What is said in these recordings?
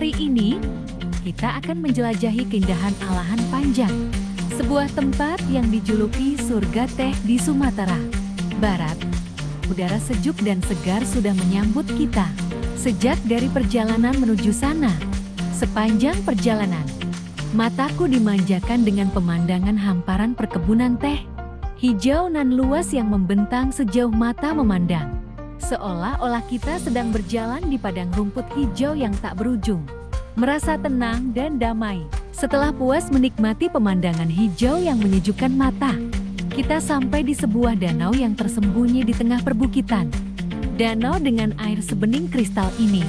Hari ini, kita akan menjelajahi keindahan Alahan Panjang, sebuah tempat yang dijuluki surga teh di Sumatera Barat. Udara sejuk dan segar sudah menyambut kita sejak dari perjalanan menuju sana. Sepanjang perjalanan, mataku dimanjakan dengan pemandangan hamparan perkebunan teh, hijau nan luas yang membentang sejauh mata memandang. Seolah-olah kita sedang berjalan di padang rumput hijau yang tak berujung. Merasa tenang dan damai. Setelah puas menikmati pemandangan hijau yang menyejukkan mata, kita sampai di sebuah danau yang tersembunyi di tengah perbukitan. Danau dengan air sebening kristal ini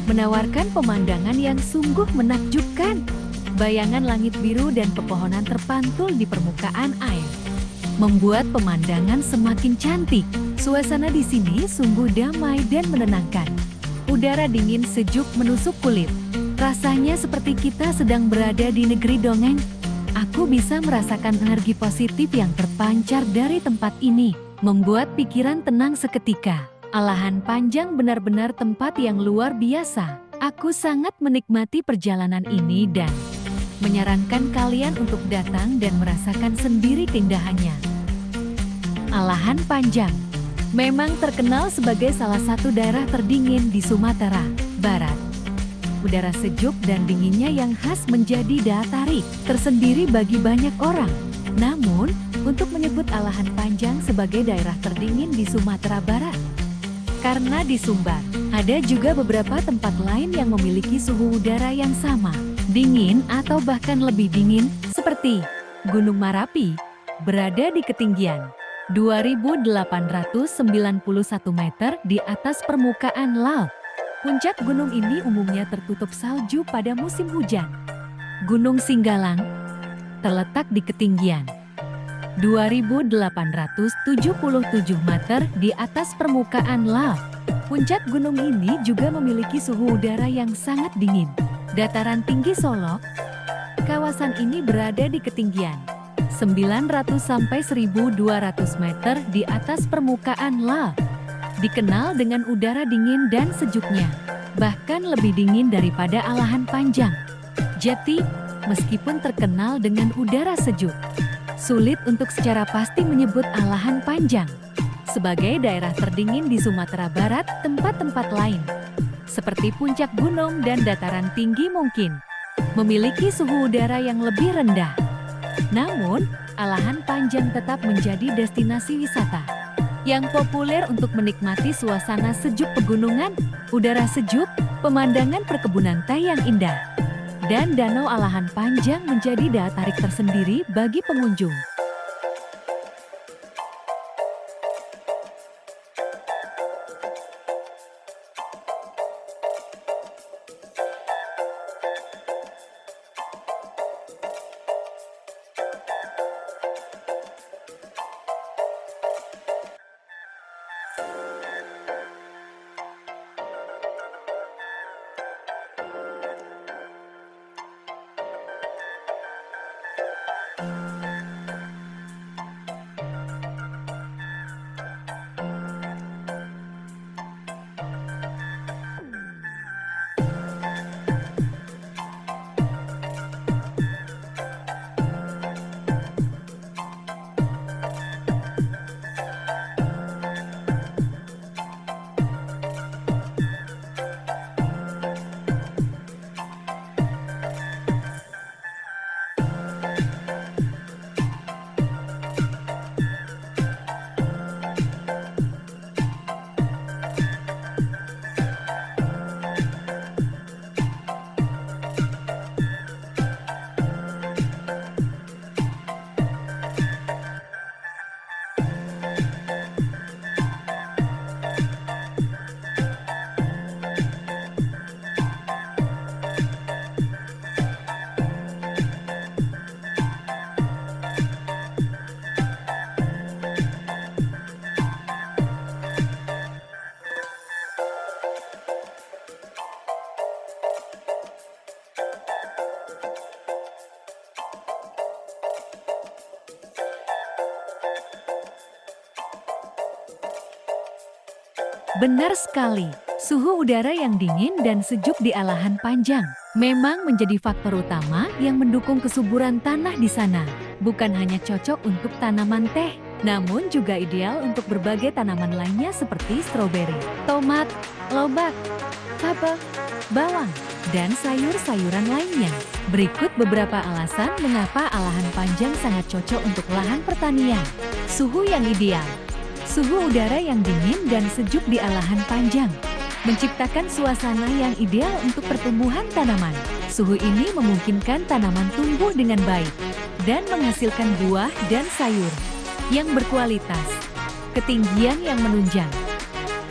menawarkan pemandangan yang sungguh menakjubkan. Bayangan langit biru dan pepohonan terpantul di permukaan air membuat pemandangan semakin cantik. Suasana di sini sungguh damai dan menenangkan. Udara dingin sejuk menusuk kulit. Rasanya seperti kita sedang berada di negeri dongeng. Aku bisa merasakan energi positif yang terpancar dari tempat ini, membuat pikiran tenang seketika. Alahan Panjang benar-benar tempat yang luar biasa. Aku sangat menikmati perjalanan ini dan menyarankan kalian untuk datang dan merasakan sendiri keindahannya. Alahan Panjang memang terkenal sebagai salah satu daerah terdingin di Sumatera Barat. Udara sejuk dan dinginnya yang khas menjadi daya tarik tersendiri bagi banyak orang. Namun, untuk menyebut Alahan Panjang sebagai daerah terdingin di Sumatera Barat, karena di Sumbar, ada juga beberapa tempat lain yang memiliki suhu udara yang sama, dingin atau bahkan lebih dingin, seperti Gunung Marapi, berada di ketinggian 2.891 meter di atas permukaan laut. Puncak gunung ini umumnya tertutup salju pada musim hujan. Gunung Singgalang terletak di ketinggian 2.877 meter di atas permukaan laut. Puncak gunung ini juga memiliki suhu udara yang sangat dingin. Dataran tinggi Solok, kawasan ini berada di ketinggian 900 sampai 1.200 meter di atas permukaan laut. Dikenal dengan udara dingin dan sejuknya, bahkan lebih dingin daripada Alahan Panjang. Jadi, meskipun terkenal dengan udara sejuk, sulit untuk secara pasti menyebut Alahan Panjang sebagai daerah terdingin di Sumatera Barat. Tempat-tempat lain, seperti puncak gunung dan dataran tinggi mungkin memiliki suhu udara yang lebih rendah. Namun, Alahan Panjang tetap menjadi destinasi wisata yang populer untuk menikmati suasana sejuk pegunungan, udara sejuk, pemandangan perkebunan teh yang indah, dan danau Alahan Panjang menjadi daya tarik tersendiri bagi pengunjung. Benar sekali, Suhu udara yang dingin dan sejuk di alahan panjang memang menjadi faktor utama yang mendukung kesuburan tanah di sana. Bukan hanya cocok untuk tanaman teh, namun juga ideal untuk berbagai tanaman lainnya seperti stroberi, tomat, lobak, kabel, bawang, dan sayur-sayuran lainnya. Berikut beberapa alasan mengapa alahan panjang sangat cocok untuk lahan pertanian. Suhu yang ideal. Suhu udara yang dingin dan sejuk di alahan panjang menciptakan suasana yang ideal untuk pertumbuhan tanaman. Suhu ini memungkinkan tanaman tumbuh dengan baik dan menghasilkan buah dan sayur yang berkualitas. Ketinggian yang menunjang.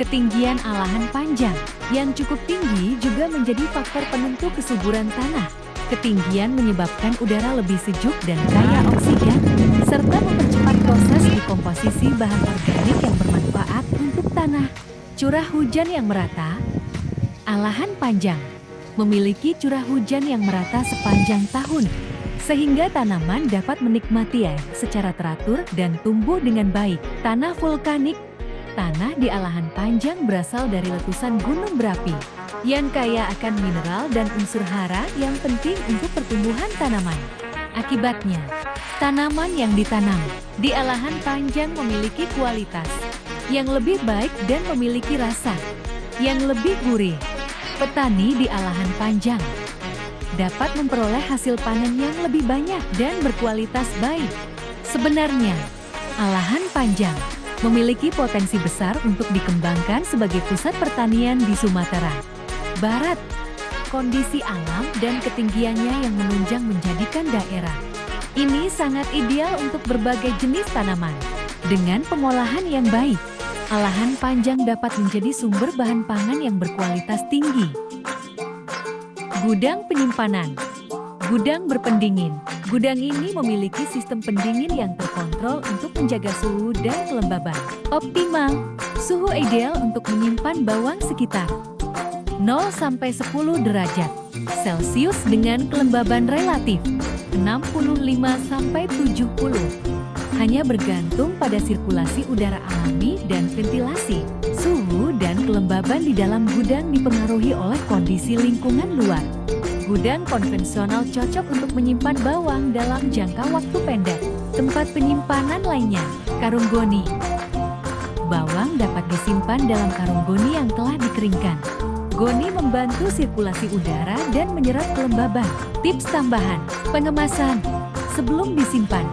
Ketinggian alahan panjang yang cukup tinggi juga menjadi faktor penentu kesuburan tanah. Ketinggian menyebabkan udara lebih sejuk dan kaya oksigen, serta mempercepat proses dekomposisi bahan organik yang bermanfaat untuk tanah. Curah hujan yang merata. Alahan panjang memiliki curah hujan yang merata sepanjang tahun, sehingga tanaman dapat menikmati air secara teratur dan tumbuh dengan baik. Tanah vulkanik. Tanah di alahan panjang berasal dari letusan gunung berapi yang kaya akan mineral dan unsur hara yang penting untuk pertumbuhan tanaman. Akibatnya, tanaman yang ditanam di alahan panjang memiliki kualitas yang lebih baik dan memiliki rasa yang lebih gurih. Petani di alahan panjang dapat memperoleh hasil panen yang lebih banyak dan berkualitas baik. Sebenarnya, alahan panjang memiliki potensi besar untuk dikembangkan sebagai pusat pertanian di Sumatera Barat. Kondisi alam dan ketinggiannya yang menunjang menjadikan daerah ini sangat ideal untuk berbagai jenis tanaman. Dengan pengolahan yang baik, alahan panjang dapat menjadi sumber bahan pangan yang berkualitas tinggi. Gudang penyimpanan. Gudang berpendingin. Gudang ini memiliki sistem pendingin yang terkontrol untuk menjaga suhu dan kelembaban optimal. Suhu ideal untuk menyimpan bawang sekitar 0–10 derajat Celcius dengan kelembaban relatif 65–70. Hanya bergantung pada sirkulasi udara alami dan ventilasi. Suhu dan kelembaban di dalam gudang dipengaruhi oleh kondisi lingkungan luar. Gudang konvensional cocok untuk menyimpan bawang dalam jangka waktu pendek. Tempat penyimpanan lainnya, karung goni. Bawang dapat disimpan dalam karung goni yang telah dikeringkan. Goni membantu sirkulasi udara dan menyerap kelembaban. Tips tambahan, pengemasan. Sebelum disimpan,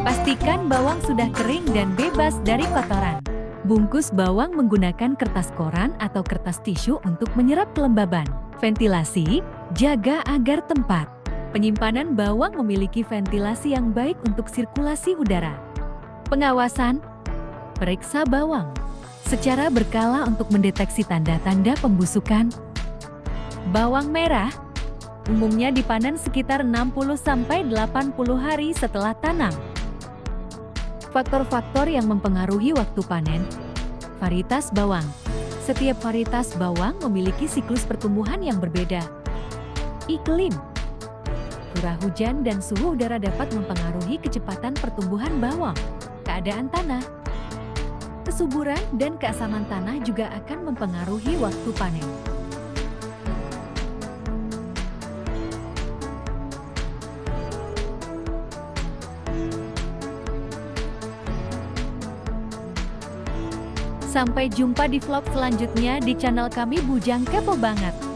pastikan bawang sudah kering dan bebas dari kotoran. Bungkus bawang menggunakan kertas koran atau kertas tisu untuk menyerap kelembaban. Ventilasi, jaga agar tempat penyimpanan bawang memiliki ventilasi yang baik untuk sirkulasi udara. Pengawasan, periksa bawang secara berkala untuk mendeteksi tanda-tanda pembusukan. Bawang merah umumnya dipanen sekitar 60–80 hari setelah tanam. Faktor-faktor yang mempengaruhi waktu panen. Varietas bawang. Setiap varietas bawang memiliki siklus pertumbuhan yang berbeda. Iklim. Curah hujan dan suhu udara dapat mempengaruhi kecepatan pertumbuhan bawang. Keadaan tanah. Kesuburan dan keasaman tanah juga akan mempengaruhi waktu panen. Sampai jumpa di vlog selanjutnya di channel kami Bujang Kepo Banget.